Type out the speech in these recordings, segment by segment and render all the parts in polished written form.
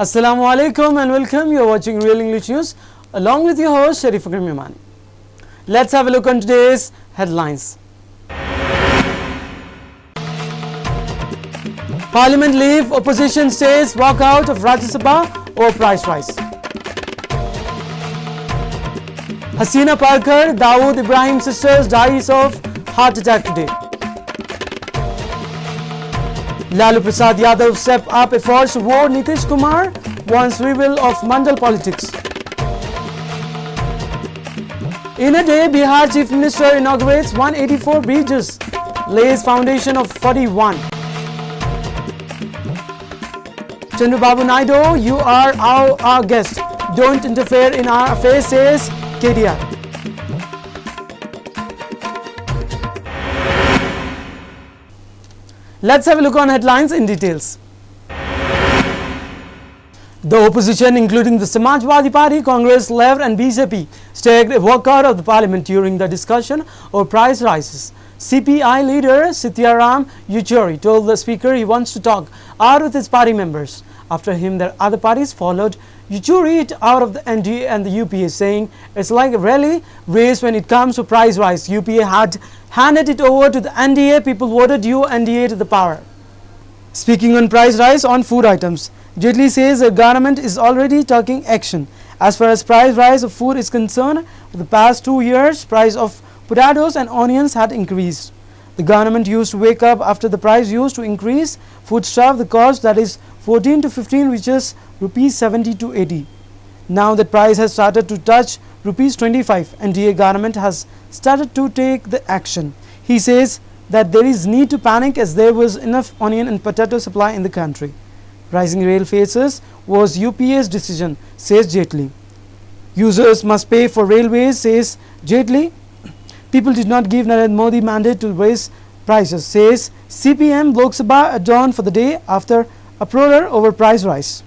Assalamu alaikum and welcome. You are watching Real English News along with your host Sharif Akram Yamani. Let's have a look on today's headlines. Parliament leave, opposition says walk out of Rajya Sabha or price rise. Hasina Parkar, Dawood Ibrahim sisters dies of heart attack today. Lalu Prasad Yadav step up efforts to war Nitish Kumar, wants reveal of Mandal politics. In a day, Bihar Chief Minister inaugurates 184 bridges, lays foundation of 41. Chandrababu Naidu, you are our guest. Don't interfere in our affairs, says KDR. Let's have a look on headlines in details. The opposition, including the Samajwadi Party, Congress, Left and BJP, staged a walkout of the parliament during the discussion of price rises. CPI leader Sityaram Yechury told the speaker he wants to talk out with his party members. After him, the other parties followed Yechury out of the NDA and the UPA, saying it's like a rally race when it comes to price rise. UPA had handed it over to the NDA. People voted NDA to the power. Speaking on price rise on food items, Jaitley says the government is already taking action. As far as price rise of food is concerned, for the past 2 years, price of potatoes and onions had increased. The government used to wake up after the price used to increase. Foodstuff, the cost that is 14 to 15 reaches rupees 70 to 80. Now that price has started to touch rupees 25, NDA government has started to take the action. He says that there is need to panic as there was enough onion and potato supply in the country. Rising rail fares was UPA's decision, says Jaitley. Users must pay for railways, says Jaitley. People did not give Narendra Modi mandate to raise prices, says CPM. Lok Sabha adjourned for the day after uproar over price rise.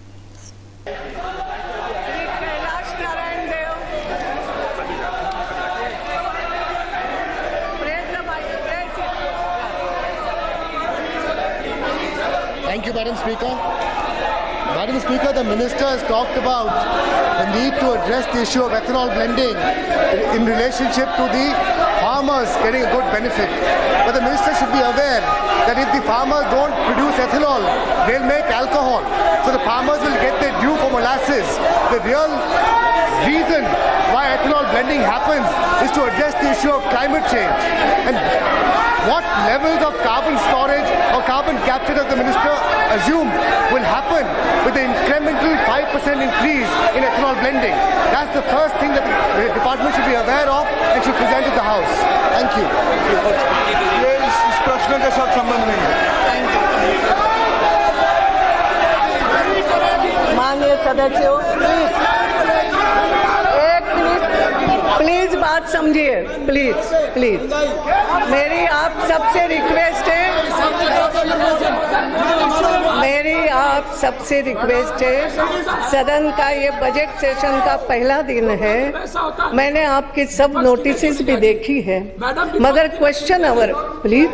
Thank you, Madam Speaker. Madam Speaker, the Minister has talked about the need to address the issue of ethanol blending in relationship to the farmers getting a good benefit. But the Minister should be aware that if the farmers don't produce ethanol, they'll make alcohol. So the farmers will get their due for molasses. The real reason why ethanol blending happens is to address the issue of climate change. And what levels of carbon storage or carbon capture does the Minister assume will happen with the incremental 5% increase in ethanol blending? That's the first thing that the department should be aware of and should present to the House. Thank you. इस प्रश्न के साथ संबंध नहीं है. माननीय सदस्यों, please बात समझिए. प्लीज मेरी आप सबसे रिक्वेस्ट है, सदन का ये बजट सेशन का पहला दिन है. मैंने आपकी सब नोटिसेस भी देखी है, मगर क्वेश्चन आवर प्लीज.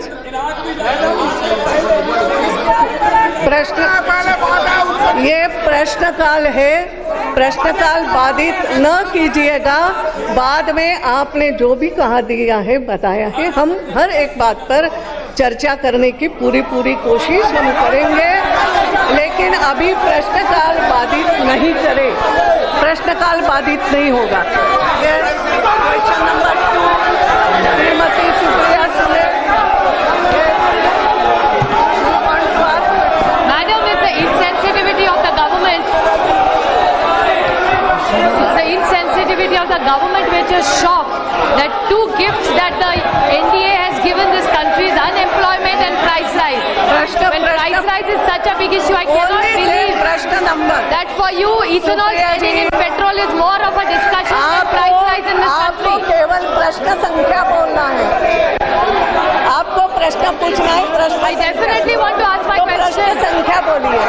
ये प्रश्नकाल है, प्रश्नकाल बाधित न कीजिएगा. बाद में आपने जो भी कहा दिया है, बताया है, हम हर एक बात पर चर्चा करने की पूरी कोशिश हम करेंगे, लेकिन अभी प्रश्नकाल बाधित नहीं करें. प्रश्नकाल बाधित नहीं होगा. Question number 2, Shrimati Supriya Sule. Madam, it's the insensitivity of the government. It's the insensitivity of the government which is shocked that two gifts that the NDA has given this country is unemployment and price rise. When price rise is such a big issue, I cannot believe that for you ethanol blending in petrol is more of a discussion than price rise in this country. आपको केवल प्रश्न संख्या बोलना है, आपको प्रश्न पूछना है. I definitely want to ask my question. प्रश्न संख्या बोलिए.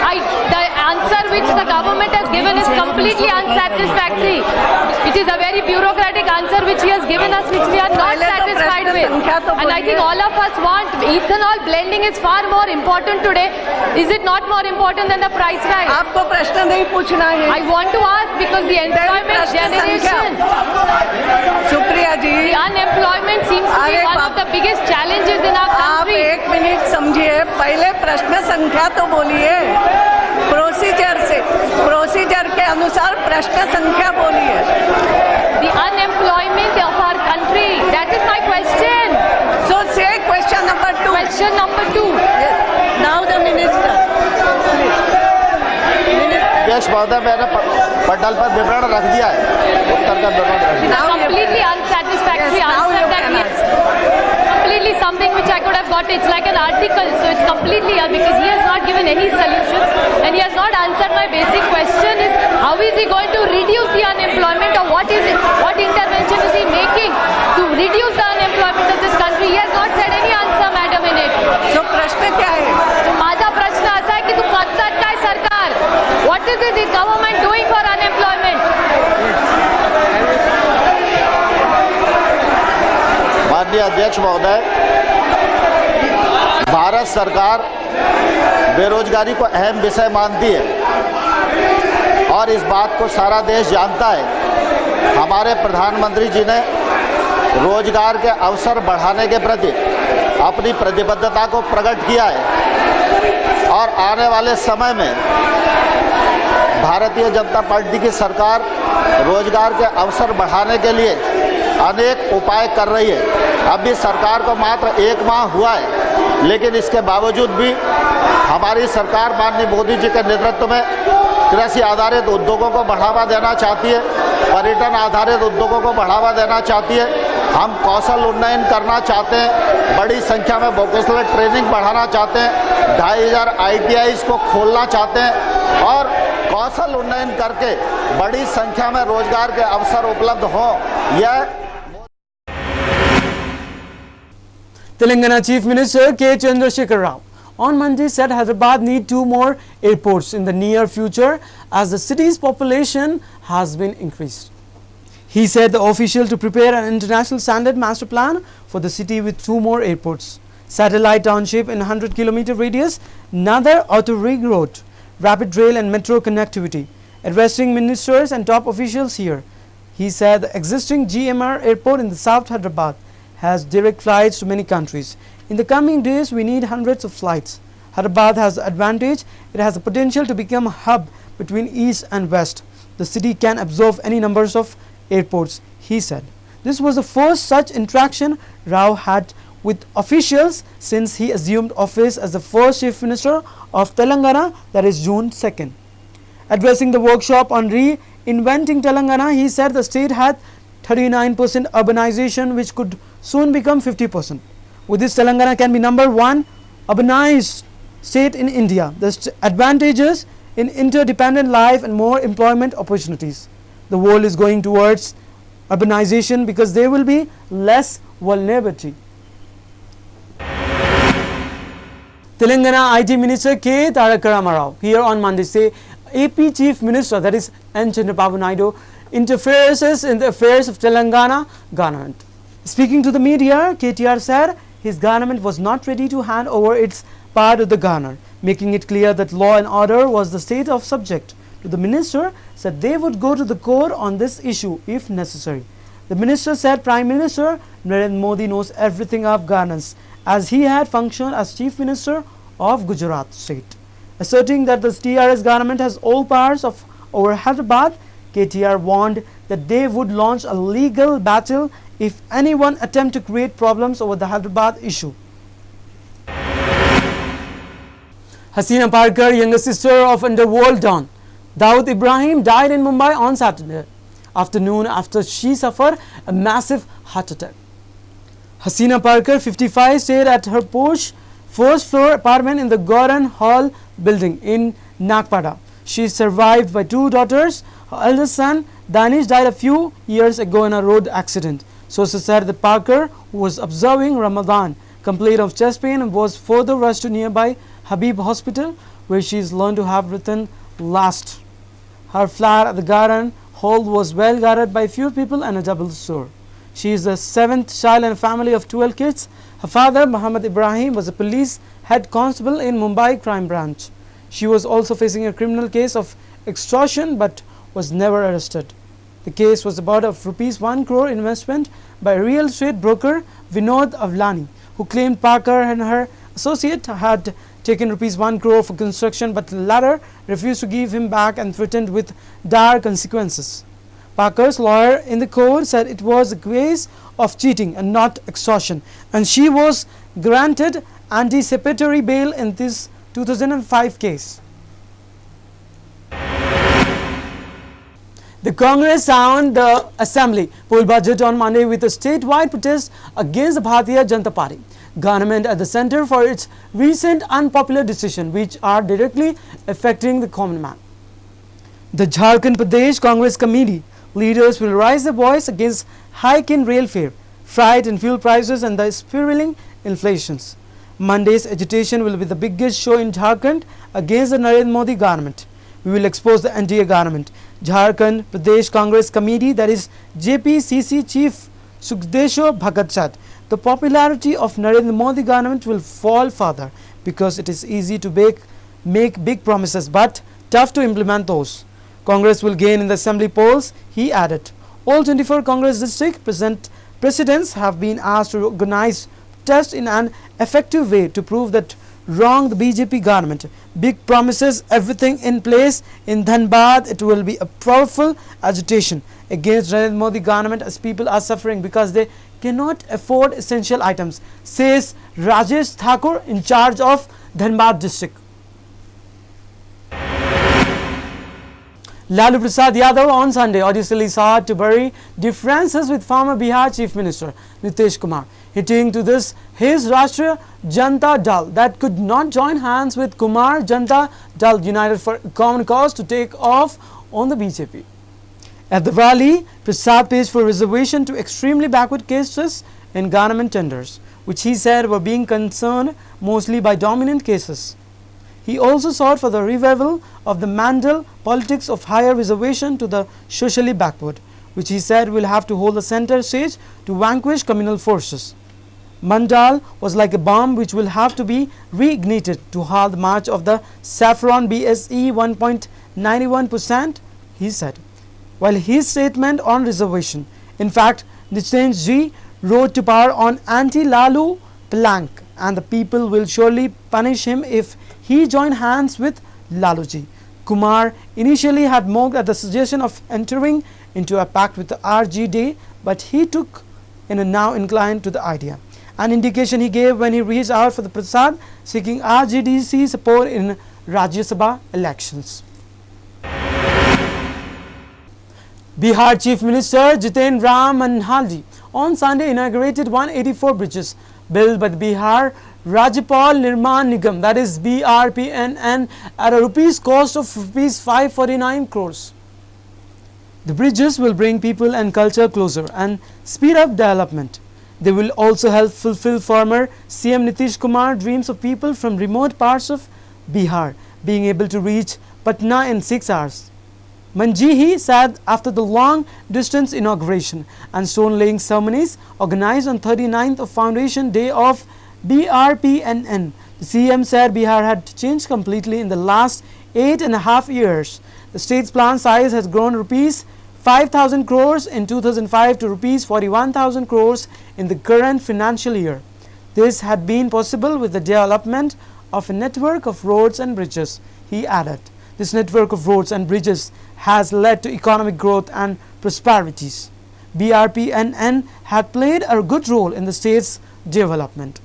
The answer which the government has given is completely unsatisfactory. It is a very bureaucratic answer which he has given us, which we are not satisfied with. with. संख्या तो And I think बोलिए। all of us want ethanol blending is far more important today. Is it not more important than the price rise? आपको प्रश्न नहीं पूछना है। I want to ask because the employment प्रश्न generation, Supriya ji, the unemployment seems to be अरे one of the biggest challenges in our आप country. एक minute समझिए, पहले प्रश्न संख्या तो बोलिए। प्रोसीजर के अनुसार प्रश्न संख्या बोलिए। The unemployment of our country. That is my question. So say question number 2. Question number 2. Yes. Now the minister. अध्यक्ष महोदय, मैंने पटल पर विवरण रख दिया है, उत्तर का विवरण रख दिया। Now you Completely can. unsatisfactory Yes, now answer you that can we completely something which I could have got. It's like an article, so it's completely because he has not given any solutions and he has not answered my basic question: is how is he going to reduce the unemployment, or what intervention is he making to reduce the unemployment of this country? He has not said any answer, madam, in it. So प्रश्न क्या है? So माझा प्रश्न असा आहे की तू करतात काय सरकार? What is this government doing for unemployment? माननीय अध्यक्ष महोदय, भारत सरकार बेरोजगारी को अहम विषय मानती है और इस बात को सारा देश जानता है। हमारे प्रधानमंत्री जी ने रोजगार के अवसर बढ़ाने के प्रति अपनी प्रतिबद्धता को प्रकट किया है और आने वाले समय में भारतीय जनता पार्टी की सरकार रोजगार के अवसर बढ़ाने के लिए अनेक उपाय कर रही है। अभी सरकार को मात्र 1 माह हुआ है, लेकिन इसके बावजूद भी हमारी सरकार माननीय मोदी जी के नेतृत्व में कृषि आधारित उद्योगों को बढ़ावा देना चाहती है, पर्यटन आधारित उद्योगों को बढ़ावा देना चाहती है। हम कौशल उन्नयन करना चाहते हैं, बड़ी संख्या में वोकेशनल ट्रेनिंग बढ़ाना चाहते हैं, 2500 ITIs को खोलना चाहते हैं और कौशल उन्नयन करके बड़ी संख्या में रोजगार के अवसर उपलब्ध हों। यह Telangana Chief Minister K. Chandrasekhar Rao on Monday said Hyderabad need 2 more airports in the near future as the city's population has been increased. He said the official to prepare an international standard master plan for the city with 2 more airports, satellite township in 100-kilometer radius, another auto ring road, rapid rail and metro connectivity. Addressing ministers and top officials here, he said the existing GMR airport in the South Hyderabad has direct flights to many countries. In the coming days, we need hundreds of flights. Hyderabad has the advantage, it has the potential to become a hub between east and west. The city can absorb any numbers of airports, he said. This was the first such interaction Rao had with officials since he assumed office as the first Chief Minister of Telangana, that is June 2nd. Addressing the workshop on reinventing Telangana, he said the state had 39% urbanization which could soon become 50%. With this, Telangana can be #1 urbanized state in India. The advantages in interdependent life and more employment opportunities. The world is going towards urbanization because there will be less vulnerability. Telangana IT Minister K. Tarak Rama Rao here on Monday say AP Chief Minister, that is N. Chandrababu Naidu, interferes in the affairs of Telangana government. Speaking to the media, KTR said his government was not ready to hand over its power to the governor, making it clear that law and order was the state of subject. To the minister, said they would go to the court on this issue if necessary. The minister said Prime Minister Narendra Modi knows everything of governance as he had functioned as Chief Minister of Gujarat state. Asserting that the TRS government has all powers over Hyderabad, KTR warned that they would launch a legal battle if anyone attempt to create problems over the Hyderabad issue. Hasina Parker, younger sister of underworld Don Dawood Ibrahim, died in Mumbai on Saturday afternoon after she suffered a massive heart attack. Hasina Parker, 55, stayed at her posh first-floor apartment in the Gordon Hall building in Nagpada. She is survived by 2 daughters. Her eldest son, Danish, died a few years ago in a road accident. Sources said that Parker, who was observing Ramadan, complained of chest pain and was further rushed to nearby Habib Hospital, where she is learned to have written last. Her flat at the Garden Hall was well guarded by few people and a double door. She is the 7th child in a family of 12 kids. Her father, Muhammad Ibrahim, was a police head constable in Mumbai crime branch. She was also facing a criminal case of extortion but was never arrested. The case was about a ₹1 crore investment by real estate broker Vinod Avlani, who claimed Parker and her associate had taken ₹1 crore for construction, but the latter refused to give him back and threatened with dire consequences. Parker's lawyer in the court said it was a case of cheating and not extortion, and she was granted anticipatory bail in this 2005 case. The Congress sound the Assembly poll budget on Monday with a statewide protest against the Bharatiya Janata Party government at the center for its recent unpopular decisions which are directly affecting the common man. The Jharkhand Pradesh Congress Committee leaders will raise their voice against hike in rail fare, freight and fuel prices and the spiraling inflations. Monday's agitation will be the biggest show in Jharkhand against the Narendra Modi government. We will expose the NDA government. Jharkhand Pradesh Congress Committee, that is JPCC Chief Sukhdesho Bhagat said, the popularity of Narendra Modi government will fall further because it is easy to make big promises but tough to implement those. Congress will gain in the assembly polls, he added. All 24 Congress district presidents have been asked to organize tests in an effective way to prove that wrong the BJP government. Big promises, everything in place. In Dhanbad, it will be a powerful agitation against Narendra Modi government as people are suffering because they cannot afford essential items, says Rajesh Thakur in charge of Dhanbad district. Lalu Prasad Yadav on Sunday audaciously sought to bury differences with former Bihar Chief Minister Nitish Kumar, hitting to this his Rashtriya Janata Dal that could not join hands with Kumar Janata Dal United for a common cause to take off on the BJP. At the rally, Prasad pitched for reservation to extremely backward castes in government tenders, which he said were being concerned mostly by dominant cases. He also sought for the revival of the Mandal politics of higher reservation to the socially backward, which he said will have to hold the center stage to vanquish communal forces. Mandal was like a bomb which will have to be reignited to halt the march of the saffron BSE 1.91%, he said. While his statement on reservation, in fact, Nitish Ji wrote to power on anti-Lalu plank, and the people will surely punish him if he joined hands with Laluji. Kumar initially had mocked at the suggestion of entering into a pact with the RJD, but he took in and now inclined to the idea. An indication he gave when he reached out for the Prasad seeking RJDC support in Rajya Sabha elections. Bihar Chief Minister Jiten Ram Manhalji on Sunday inaugurated 184 bridges built by the Bihar Rajyapal Nirman Nigam, that is BRPNN, at a cost of ₹549 crores. The bridges will bring people and culture closer and speed up development. They will also help fulfill former CM Nitish Kumar dreams of people from remote parts of Bihar being able to reach Patna in 6 hours. Manjihi said after the long distance inauguration and stone laying ceremonies organized on 39th of Foundation Day of BRPNN, the CM said Bihar had changed completely in the last 8.5 years. The state's plan size has grown ₹5,000 crores in 2005 to ₹41,000 crores in the current financial year. This had been possible with the development of a network of roads and bridges, he added. This network of roads and bridges has led to economic growth and prosperities. BRPNN had played a good role in the state's development.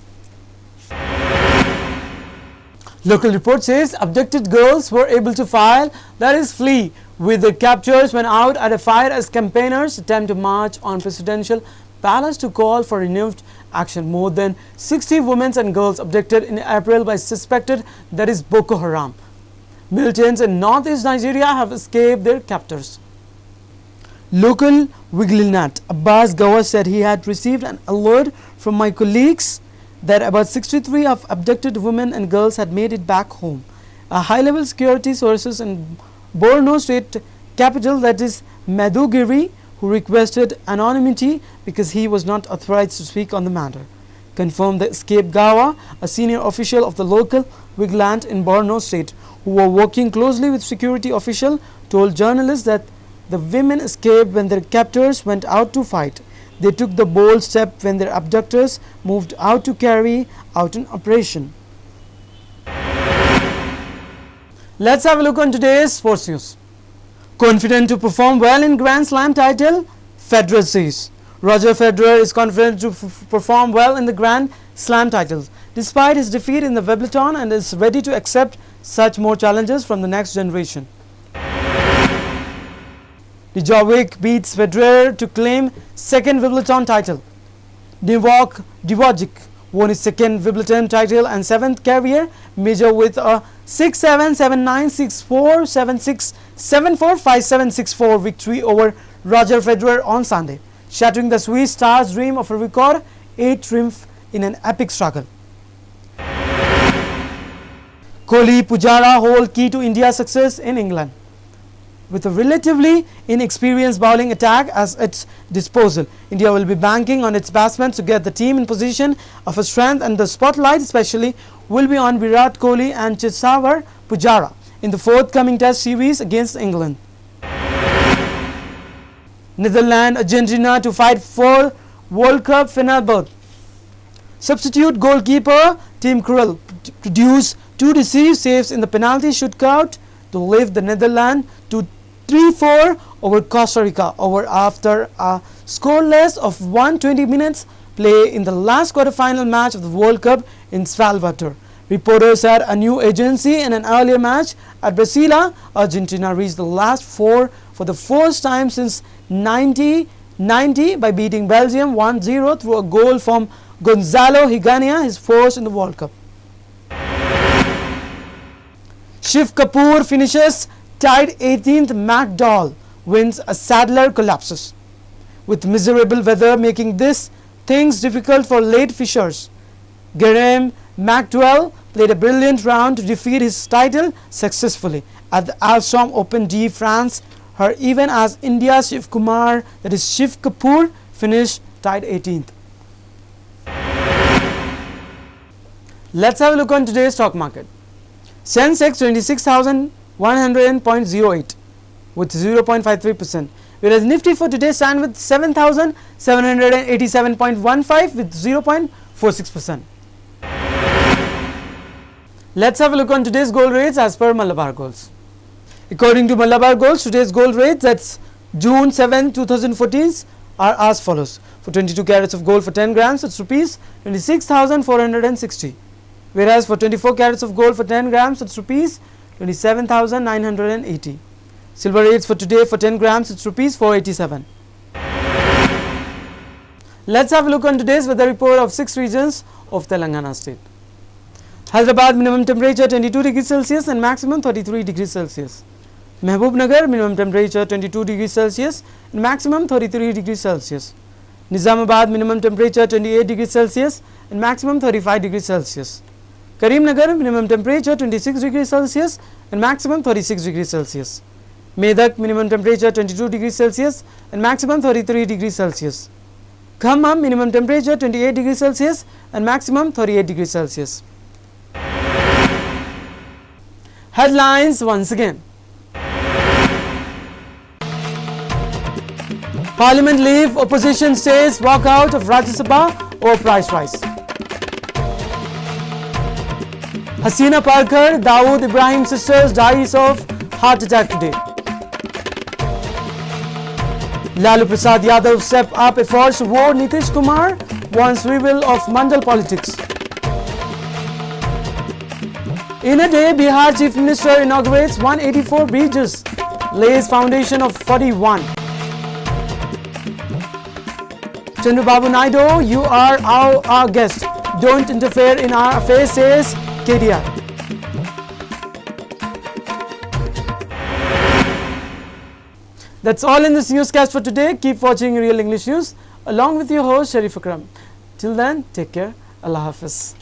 Local report says abducted girls were able to file, that is flee, with their captors when out at a fire as campaigners attempt to march on presidential palace to call for renewed action. More than 60 women and girls abducted in April by suspected, that is Boko Haram. Militants in northeast Nigeria have escaped their captors. Local Vigilante Abbas Gawar said he had received an alert from my colleagues that about 63 of abducted women and girls had made it back home. A high-level security sources in Borno state capital, that is Maiduguri, who requested anonymity because he was not authorized to speak on the matter, confirmed the escaped Gawa, a senior official of the local Wigland in Borno state, who were working closely with security official, told journalists that the women escaped when their captors went out to fight. They took the bold step when their abductors moved out to carry out an operation. Let's have a look on today's sports news. Confident to perform well in Grand Slam title, Federer says. Roger Federer is confident to perform well in the Grand Slam titles despite his defeat in the Wimbledon, and is ready to accept such more challenges from the next generation. Djokovic beats Federer to claim second Wimbledon title. Novak Djokovic won his second Wimbledon title and seventh career major with a 6-7, 7-9, 6-4, 7-6, 7-4, 5-7, 6-4 victory over Roger Federer on Sunday, shattering the Swiss star's dream of a record 8 triumph in an epic struggle. Kohli Pujara hold key to India's success in England. With a relatively inexperienced bowling attack at its disposal, India will be banking on its batsmen to get the team in position of a strength, and the spotlight especially will be on Virat Kohli and Cheteshwar Pujara in the forthcoming Test series against England. Netherlands Argentina to fight for World Cup final berth. Substitute goalkeeper Tim Krul produced 2 decisive saves in the penalty shootout to lift the Netherlands to 3-4 over Costa Rica after a scoreless of 120 minutes play in the last quarter-final match of the World Cup in Salvador. Reporters said a new agency in an earlier match at Brasilia, Argentina reached the last 4 for the first time since 1990 by beating Belgium 1-0 through a goal from Gonzalo Higuain, his first in the World Cup. Shiv Kapoor finishes tied 18th, McDowell wins, a Sadler collapses. With miserable weather making things difficult for late fishers, Graham McDowell played a brilliant round to defeat his title successfully at the Alstom Open de France, even as India's Shiv Kapoor finished tied 18th. Let's have a look on today's stock market. Sensex 26,100.08 with 0.53%, whereas Nifty for today stand with 7,787.15 with 0.46%. Let's have a look on today's gold rates as per Malabar Golds. According to Malabar Golds, today's gold rates, that's June 7, 2014, are as follows. For 22 carats of gold for 10 grams, it's rupees 26,460. Whereas for 24 carats of gold for 10 grams, it's rupees 27,980. Silver rates for today for 10 grams, it's rupees 487. Let's have a look on today's weather report of 6 regions of Telangana state. Hyderabad minimum temperature 22 degrees Celsius and maximum 33 degrees Celsius. Mehbubnagar minimum temperature 22 degrees Celsius and maximum 33 degrees Celsius. Nizamabad minimum temperature 28 degrees Celsius and maximum 35 degrees Celsius. Karimnagar minimum temperature 26 degrees Celsius and maximum 36 degrees Celsius. Medak minimum temperature 22 degrees Celsius and maximum 33 degrees Celsius. Khammam minimum temperature 28 degrees Celsius and maximum 38 degrees Celsius. Headlines once again. Parliament leave, opposition says walkout of Rajya Sabha or price rise. Hasina Parkar, Dawood Ibrahim sisters dies of heart attack today. Lalu Prasad Yadav step up efforts to war Nitish Kumar, wants reveal of Mandal politics. In a day, Bihar Chief Minister inaugurates 184 bridges, lays foundation of 41. Chandrababu Naidu, you are our guest. Don't interfere in our affairs, says KDR. That's all in this newscast for today. Keep watching Real English News along with your host Sharif Akram. Till then, take care. Allah Hafiz.